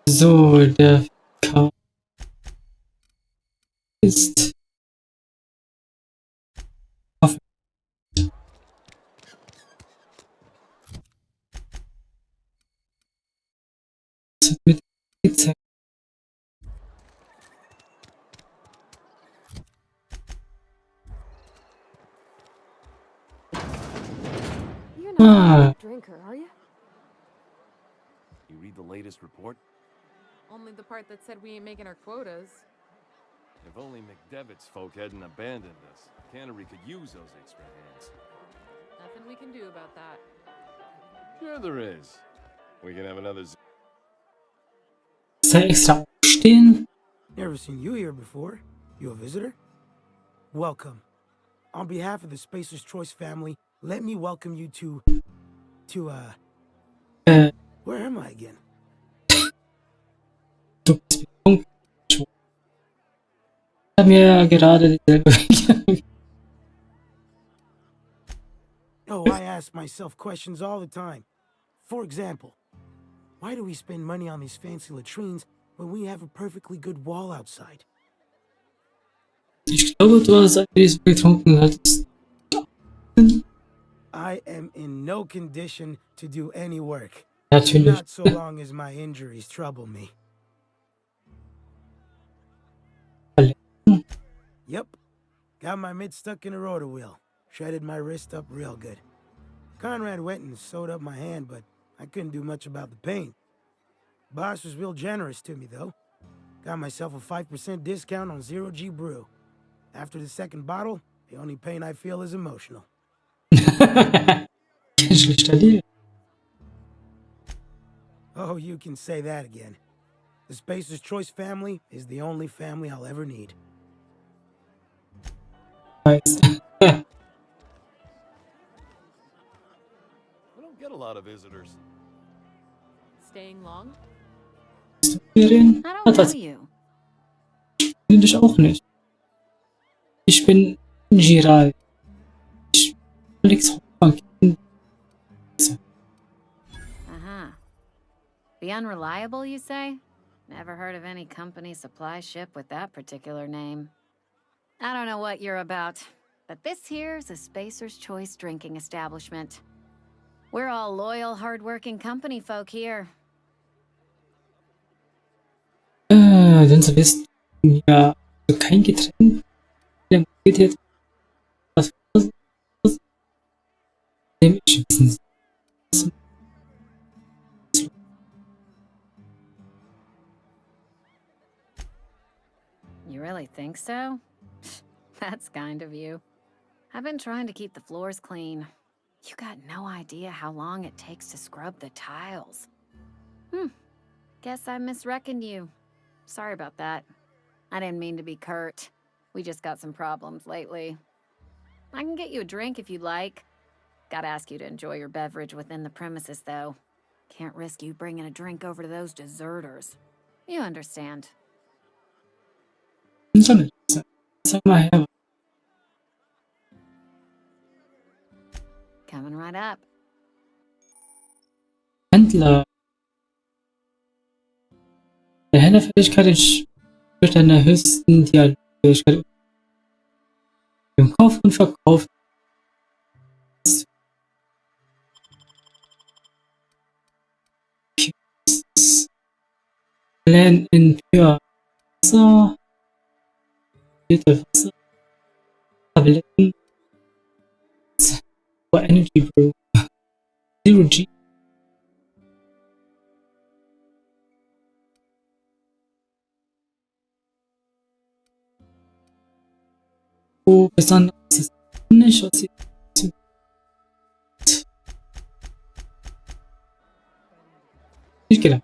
So, der Verkauf ist offen. Das wird mit gezeigt. You're not a drinker, are you? You read the latest report? Only the part that said we ain't making our quotas. If only McDevitt's folk hadn't abandoned us. Cannery could use those extra hands. Nothing we can do about that. Sure there is. We can have another... Soll er extra aufstehen? Never seen you here before. You a visitor? Welcome. On behalf of the Spacer's Choice family, let me welcome you to, where am I again? Du bist betrunken. Ich habe mir gerade dieselbe. Oh, I ask myself questions all the time. For example, why do we spend money on these fancy latrines when we have a perfectly good wall outside? Ich glaube, du hast eigentlich betrunken hattest. I am in no condition to do any work. Natürlich. Not so long as my injuries trouble me. Yep. Got my mid stuck in a rotor wheel. Shredded my wrist up real good. Conrad went and sewed up my hand, but I couldn't do much about the pain. Boss was real generous to me, though. Got myself a 5% discount on Zero G Brew. After the second bottle, the only pain I feel is emotional. Schlechter Deal. Oh, you can say that again. The Spacer's Choice family is the only family I'll ever need. Weißt. We don't get a lot of visitors. Staying long? Ferien? I Ah, don't know das you. finde ich auch nicht. Ich bin Giral. Ich will nichts Hauptbank. Uh-huh. The Unreliable, you say? Never heard of any company supply ship with that particular name. I don't know what you're about, but this here's a Spacer's Choice drinking establishment. We're all loyal, hard-working company folk here. Denn Sie wissen, ja, also kein Getränk. Der geht jetzt was dem ich wissen. You really think so? That's kind of you. I've been trying to keep the floors clean. You got no idea how long it takes to scrub the tiles. Guess I misreckoned you. Sorry about that. I didn't mean to be curt. We just got some problems lately. I can get you a drink if you'd like. Gotta ask you to enjoy your beverage within the premises, though. Can't risk you bringing a drink over to those deserters. You understand. Sag mal her. Coming right up. Händler. Der Händlerfähigkeit entspricht einer höchsten Dialogfähigkeit. Im Kauf und Verkauf. Plan in Pure Wasser. Bitte Wasser. Tabletten. For Energy Brew. Zero G. Besonders ist nicht, was sie nicht gedacht.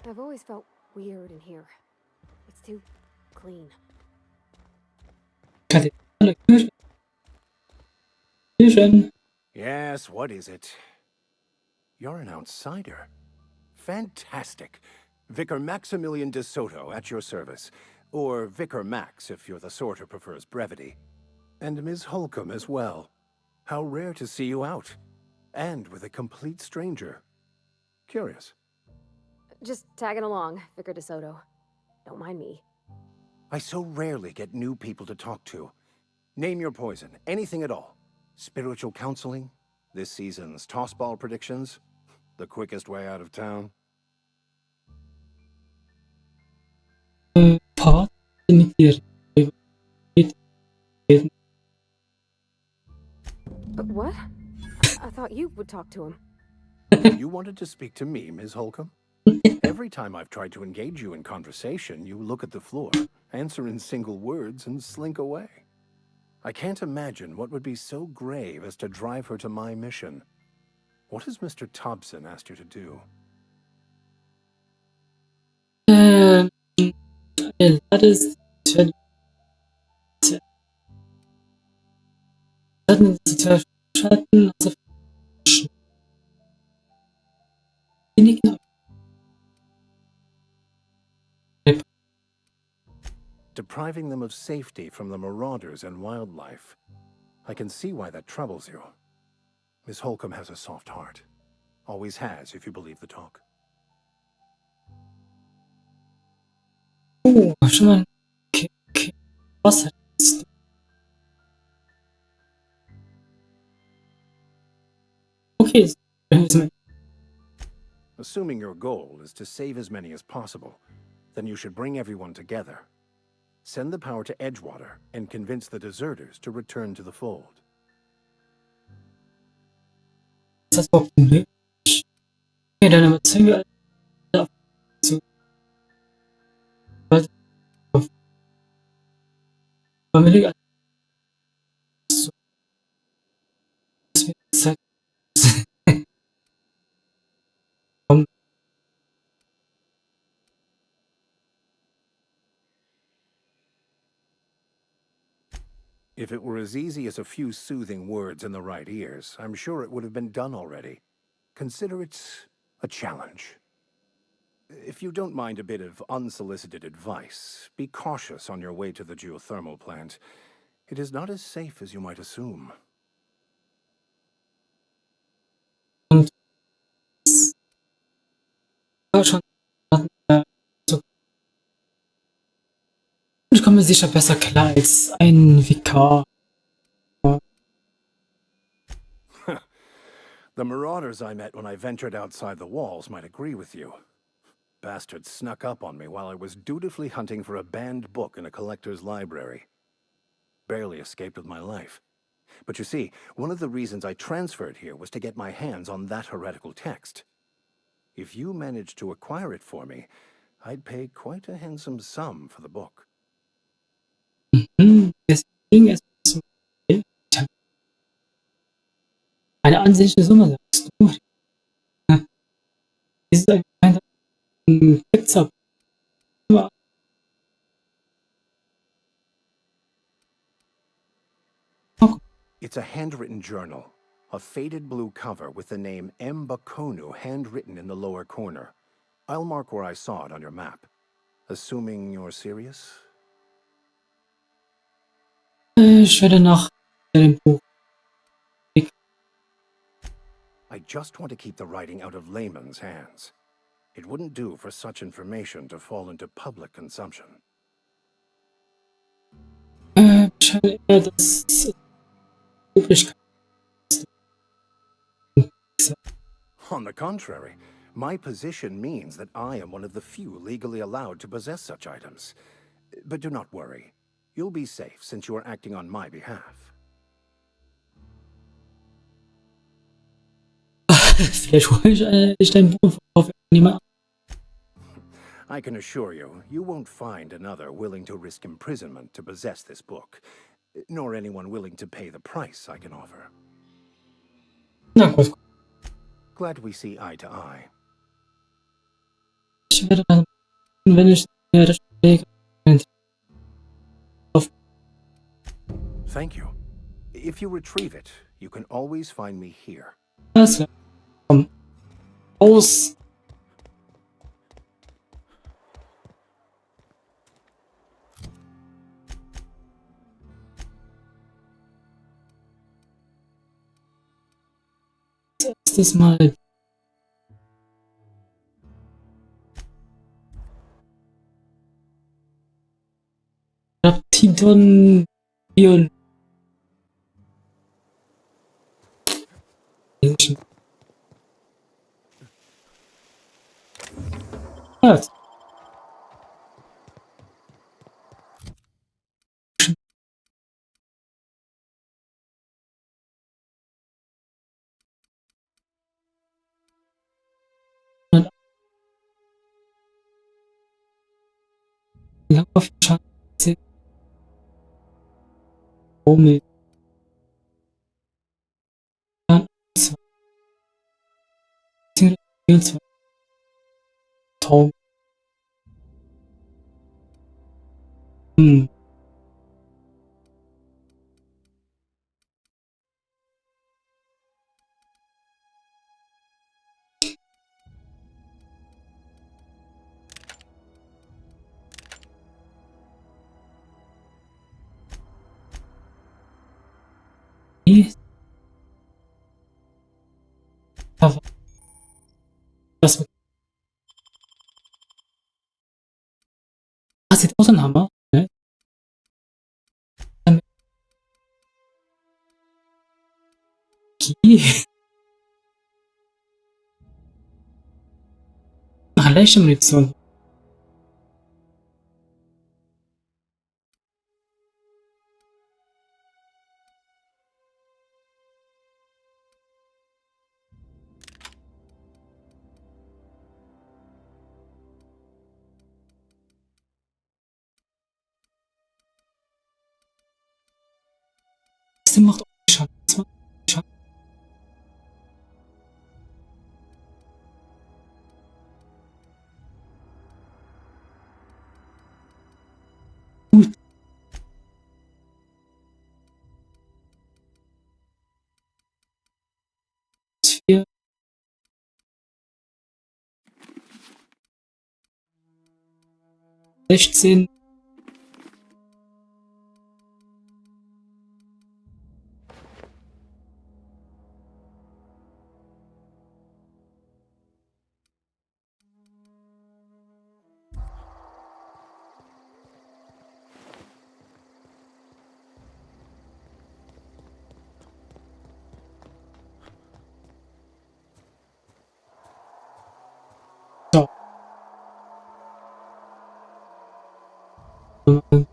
I've always felt weird in here. It's too clean. Yes, what is it? You're an outsider. Fantastic. Vicar Maximilian de Soto at your service. Or Vicar Max if you're the sort who prefers brevity. And Ms. Holcomb as well. How rare to see you out. And with a complete stranger. Curious. Just tagging along, Vicar DeSoto. Don't mind me. I so rarely get new people to talk to. Name your poison, anything at all. Spiritual counseling? This season's tossball predictions? The quickest way out of town? Part mit dir. What? I thought you would talk to him. You wanted to speak to me, Ms. Holcomb? Every time I've tried to engage you in conversation, you look at the floor, answer in single words, and slink away. I can't imagine what would be so grave as to drive her to my mission. What has Mr. Thompson asked you to do? That is Schatten, also weniger. Depriving them of safety from the marauders and wildlife. I can see why that troubles you. Miss Holcomb has a soft heart. Always has, if you believe the talk. Oh, schon mal was hast du? Okay, Assuming your goal is to save as many as possible, then you should bring everyone together. Send the power to Edgewater and convince the deserters to return to the fold. ist das überhaupt möglich? Okay, dann überzeugen wir alle zu. Familie so, dass wir Zeit kommen. If it were as easy as a few soothing words in the right ears, I'm sure it would have been done already. Consider it a challenge. If you don't mind a bit of unsolicited advice, be cautious on your way to the geothermal plant. It is not as safe as you might assume. Und ja, schon so. Ich komme sicher besser klar als ein Vikar. The marauders I met when I ventured outside the walls might agree with you. Bastards snuck up on me while I was dutifully hunting for a banned book in a collector's library. Barely escaped with my life. But you see, one of the reasons I transferred here was to get my hands on that heretical text. If you managed to acquire it for me, I'd pay quite a handsome sum for the book. Deswegen ist es eine ansehnliche Summe, sagst du. Ja. Das ist ein Pizza. It's a handwritten journal, a faded blue cover with the name M. Bakonu handwritten in the lower corner. I'll mark where I saw it on your map. Assuming you're serious? Ich werde nach dem Buch. I just want to keep the writing out of layman's hands. It wouldn't do for such information to fall into public consumption. Ich habe eher das Üblichkeit. On the contrary, my position means that I am one of the few legally allowed to possess such items. But do not worry. You'll be safe since you are acting on my behalf. Vielleicht hole ich dein Buch auf jemand. I can assure you, you won't find another willing to risk imprisonment to possess this book, nor anyone willing to pay the price I can offer. Na gut. Glad we see eye to eye. Ich werde dann, wenn ich das lege. Thank you. If you retrieve it, you can always find me here. Alles klar. Komm. Aus. erstes Mal Raptidon biologischen. Ja, lang auf den Schatten mit 24 Taum. Aber das sieht aus wie ein Hammer, ne? Okay. Ach, leichte Munition. Das macht auch Schaden. Das macht Schaden. Gut. Vier. 16. So. Okay.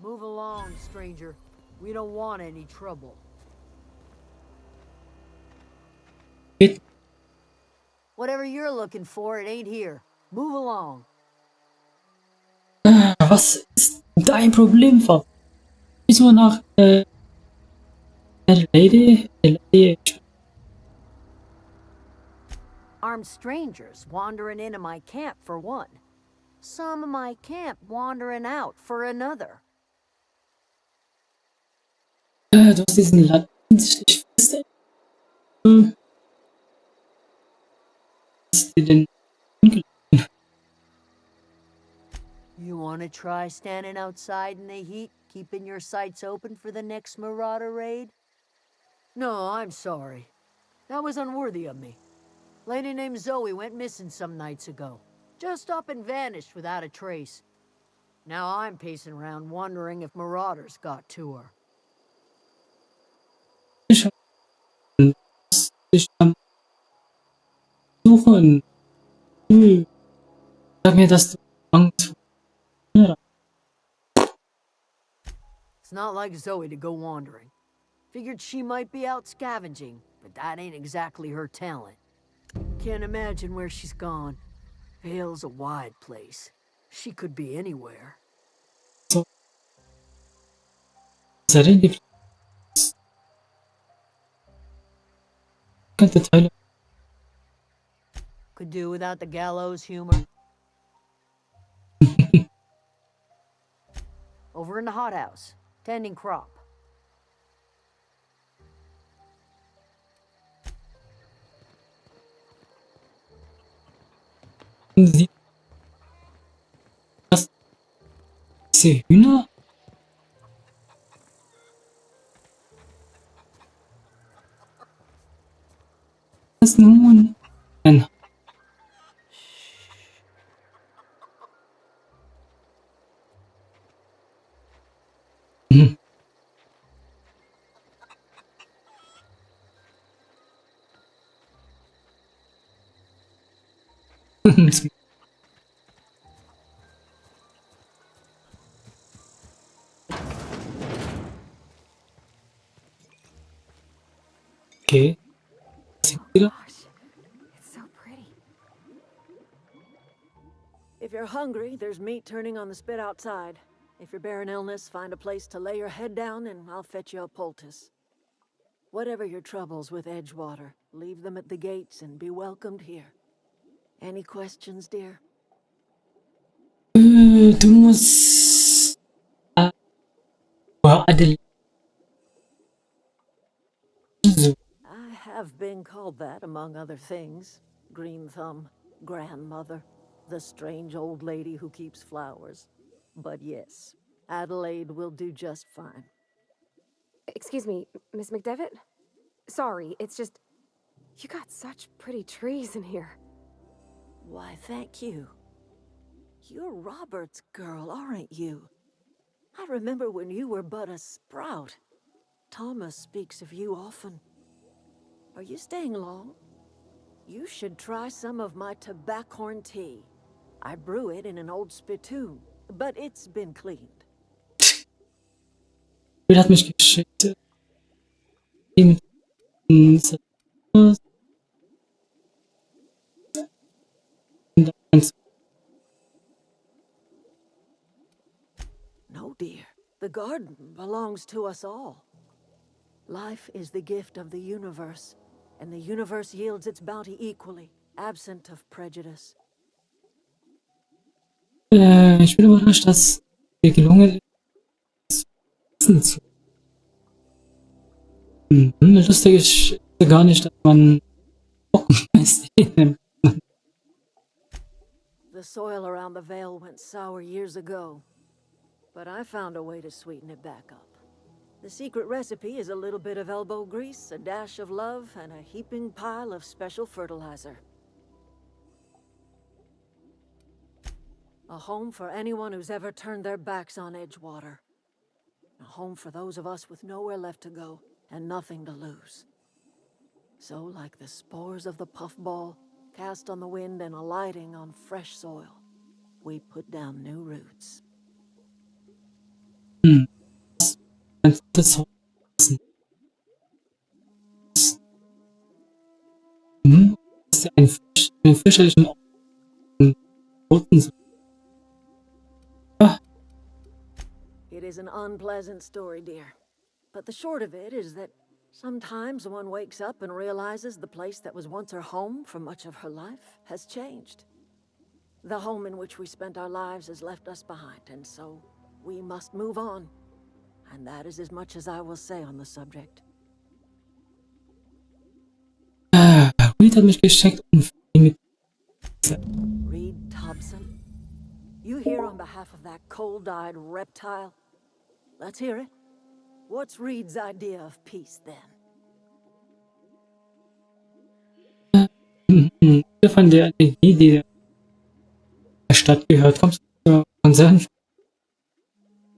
Move along, stranger. We don't want any trouble. Geht. Whatever you're looking for, it ain't here. Move along. Was ist dein Problem, Frau? Wieso nach Lady? Armed strangers wandering into my camp for one. Some of my camp wandering out for another. Du hast diesen Land hinsichtlich fest. Hast du den You want to try standing outside in the heat, keeping your sights open for the next marauder raid? No, I'm sorry. That was unworthy of me. Lady named Zoe went missing some nights ago. Just up and vanished without a trace. Now I'm pacing around wondering if marauders got to her. dich am Suchen? Sag mir, dass du Angst vor. It's not like Zoe to go wandering. Figured she might be out scavenging, but that ain't exactly her talent. Can't imagine where she's gone. Vale's a wide place. She could be anywhere. So, relativ könnte Teile. Could do without the gallows humor. Over in the hothouse, tending crop. Sieht das diese Hühner? Was nun? Ein Hm. Okay. Oh gosh, it's so pretty. If you're hungry, there's meat turning on the spit outside. If you're bearing illness, find a place to lay your head down and I'll fetch you a poultice. Whatever your troubles with Edgewater, leave them at the gates and be welcomed here. Any questions, dear? Du musst Adel so. I have been called that, among other things. Green Thumb, grandmother, the strange old lady who keeps flowers. But yes, Adelaide will do just fine. Excuse me, Miss McDevitt? Sorry, it's just... You got such pretty trees in here. Why, thank you. You're Robert's girl, aren't you? I remember when you were but a sprout. Thomas speaks of you often. Are you staying long? You should try some of my tobaccorn tea. I brew it in an old spittoon, but it's been cleaned. Bill hat mich geschickt. Die mit No, dear. The garden belongs to us all. Life is the gift of the universe, and the universe yields its bounty equally, absent of prejudice. Ich bin überrascht, dass dir gelungen ist, Essen zu. Lustig ist gar nicht, dass man Trockenmist nimmt. The soil around the Vale went sour years ago, but I found a way to sweeten it back up. The secret recipe is a little bit of elbow grease, a dash of love, and a heaping pile of special fertilizer. A home for anyone who's ever turned their backs on Edgewater. A home for those of us with nowhere left to go and nothing to lose. So, like the spores of the puffball, cast on the wind and alighting on fresh soil, we put down new roots. Das ist ein fürchterlichen roten It is an unpleasant story, dear. But the short of it is that sometimes one wakes up and realizes the place that was once her home for much of her life has changed. The home in which we spent our lives has left us behind, and so we must move on. And that is as much as I will say on the subject. Reed hat mich geschickt und mit Reed Thompson? You here on behalf of that cold-eyed reptile? Let's hear it. What's Reed's idea of peace, then? von der Energie, die der Stadt gehört, kommst du zur Konzern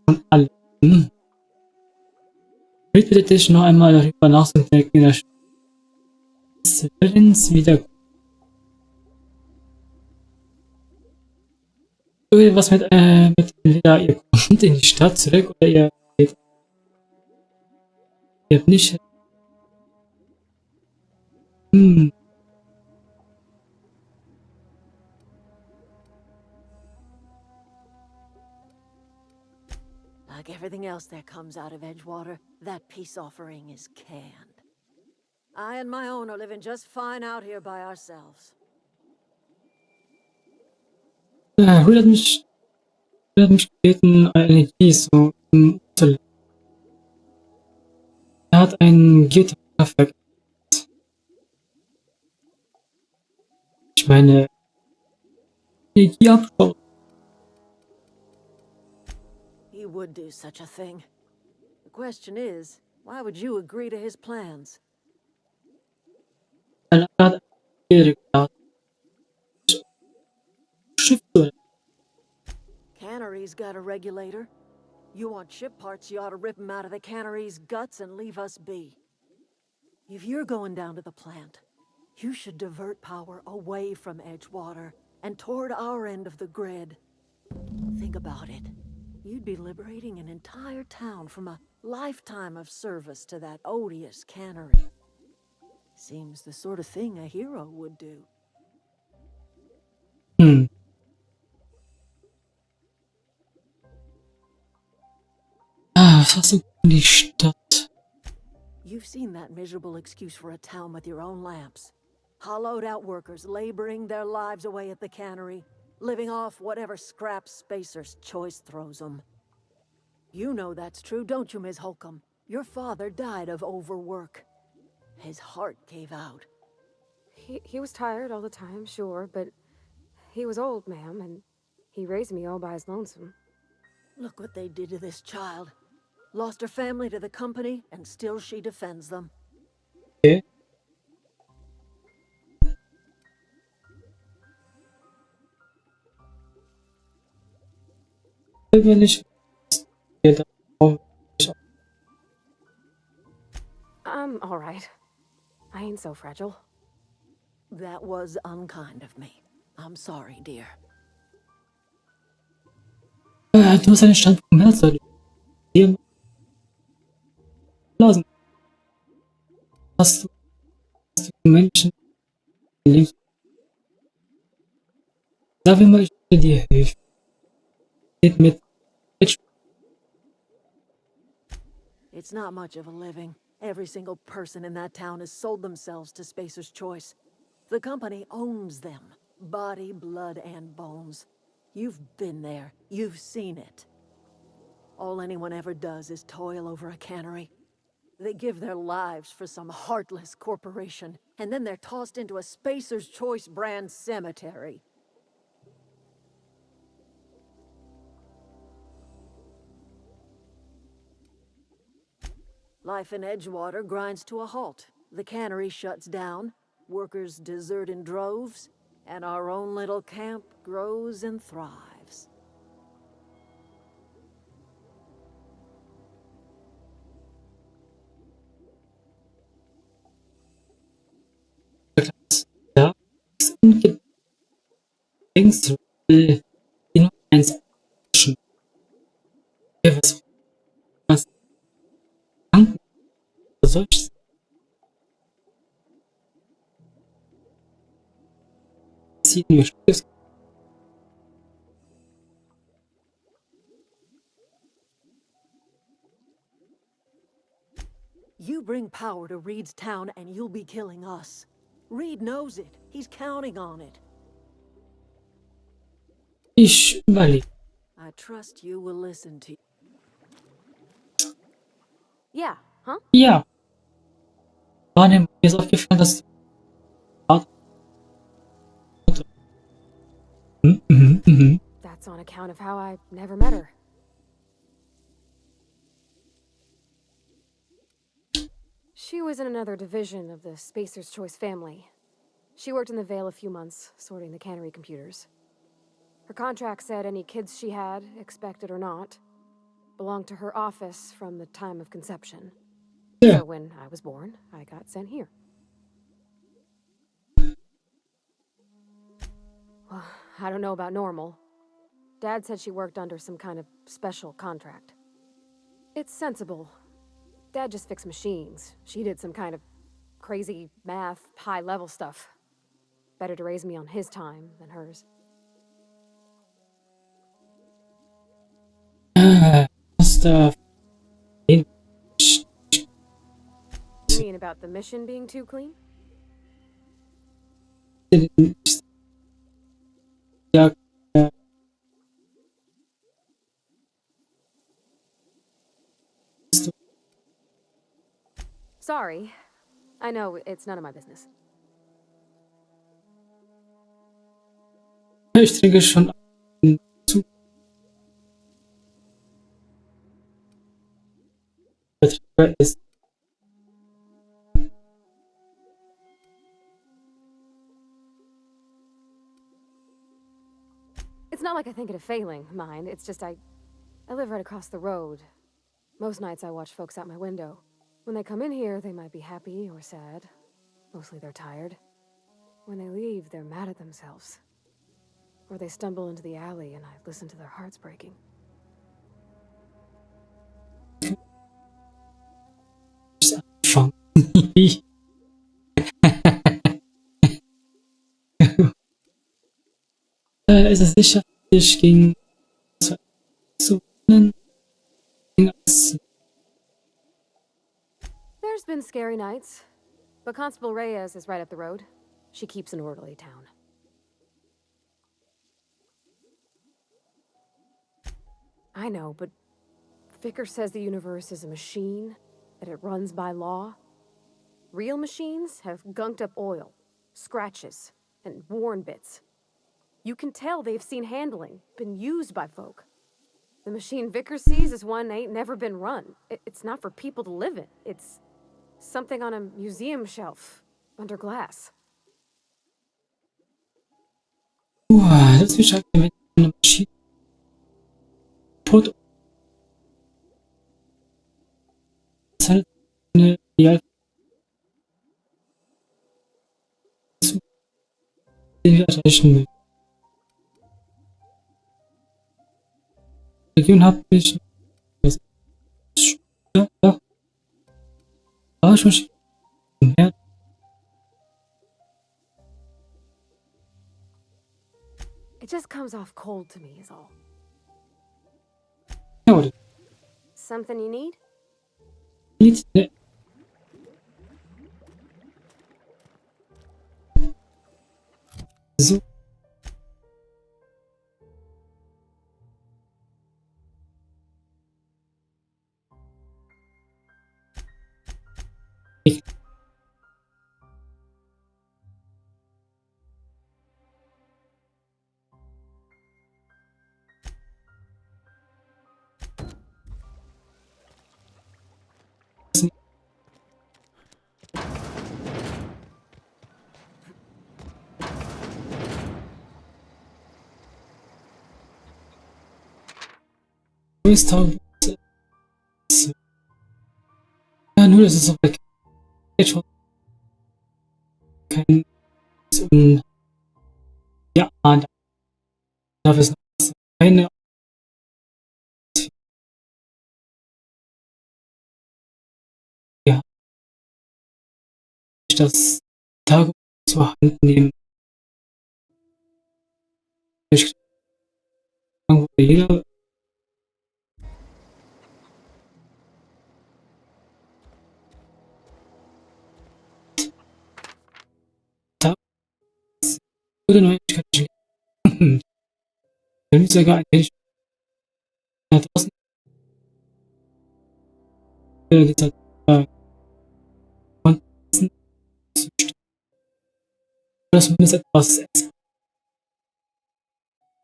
von allem. Reed bittet dich noch einmal darüber nachzudenken, in der Stadt des Willens wieder was mit entweder ihr kommt in die Stadt zurück oder ihr habt nicht Like everything else that comes out of Edgewater, that peace offering is canned. I and my own are living just fine out here by ourselves. Hol hat mich gebeten, Energie so umzulegen. Er hat ein Geothermalkraftwerk. Ich meine, Energieabschau. He would do such a thing. The question is, why would you agree to his plans? Er hat gedacht, Schiff zu Cannery's got a regulator. You want ship parts, you ought to rip them out of the cannery's guts and leave us be. If you're going down to the plant, you should divert power away from Edgewater and toward our end of the grid. Think about it. You'd be liberating an entire town from a lifetime of service to that odious cannery. Seems the sort of thing a hero would do. Was hast du in die Stadt? You've seen that miserable excuse for a town with your own lamps. Hollowed out workers laboring their lives away at the cannery, living off whatever scrap Spacer's Choice throws them. You know that's true, don't you, Ms. Holcomb? Your father died of overwork. His heart gave out. He was tired all the time, sure, but he was old, ma'am, and he raised me all by his lonesome. Look what they did to this child. Lost her family to the company, and still she defends them. Okay. Wenn ich I'm all right. I ain't so fragile. That was unkind of me. I'm sorry, dear. Du hast einen Standpunkt mehr soll dir lassen. Hast du Menschen leben? Sag mir mal, ich will dir helfen. Geht mit It's not much of a living. Every single person in that town has sold themselves to Spacer's Choice. The company owns them. Body, blood, and bones. You've been there. You've seen it. All anyone ever does is toil over a cannery. They give their lives for some heartless corporation, and then they're tossed into a Spacer's Choice brand cemetery. Life in Edgewater grinds to a halt. The cannery shuts down, workers desert in droves, and our own little camp grows and thrives. Ja, denkst du, nur eins schon. Was Gedanken oder solches sieht mir Stöß. You bring power to Reed's town and you'll be killing us. Reed knows it. He's counting on it. Ich überlege. I trust you will listen to... Yeah, huh? Ja. Mir ist aufgefallen, dass That's on account of how I never met her. She was in another division of the Spacer's Choice family. She worked in the Vale a few months, sorting the cannery computers. Her contract said any kids she had, expected or not, belonged to her office from the time of conception. Yeah. So when I was born, I got sent here. Well, I don't know about normal. Dad said she worked under some kind of special contract. It's sensible. Dad just fixed machines. She did some kind of crazy math, high-level stuff. Better to raise me on his time than hers. was da You mean about the mission being too clean? ja, Sorry. I know it's none of my business. ich trinke schon zu. Ist It's not like I think it a failing, mind. It's just I live right across the road. Most nights I watch folks out my window. When they come in here, they might be happy or sad. Mostly they're tired. When they leave, they're mad at themselves. Or they stumble into the alley and I listen to their hearts breaking. Anfang. Ist es sicher, ich gegen zu rennen? There's been scary nights, but Constable Reyes is right up the road. She keeps an orderly town. I know, but Vicker says the universe is a machine, that it runs by law. Real machines have gunked up oil, scratches, and worn bits. You can tell they've seen handling, been used by folk. The machine Vicker sees is one ain't never been run. It's not for people to live in. It's something on a museum shelf, under glass. Das ist halt mit einer Maschine kaputt. Das ist halt eine Ideal, den wir erreichen möchten. Die Region hat mich ja, Waschmaschine mehr. It just comes off cold to me, is all. Ja, oder Something you need? nicht, ne. So. Ich Größter ja, nur das ist auch weg. Jetzt schon kein und ja, darf es noch keine ja, ich das Tagebuch zur Hand nehmen. Ich wo jeder Tag wurde Neuigkeit lesen. Wenn nicht sogar ein wenig da draußen dieser von Essen zu stehen. Oder zumindest etwas essen.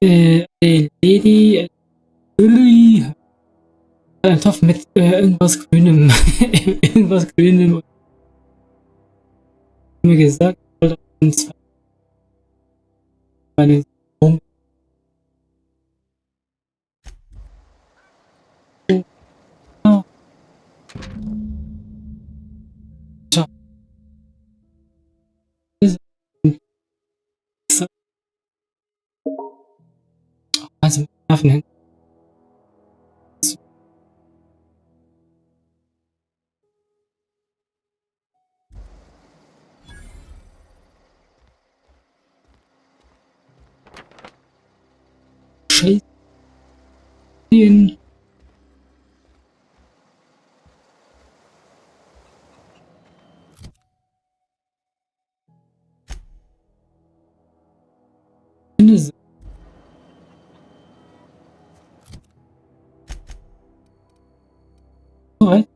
Lady Lily ein Topf mit irgendwas Grünem. Irgendwas Grünem. Und mir gesagt, ich wollte uns meine Home. Oh. Tja. Also, Nerven hin. Scheiße. Alright.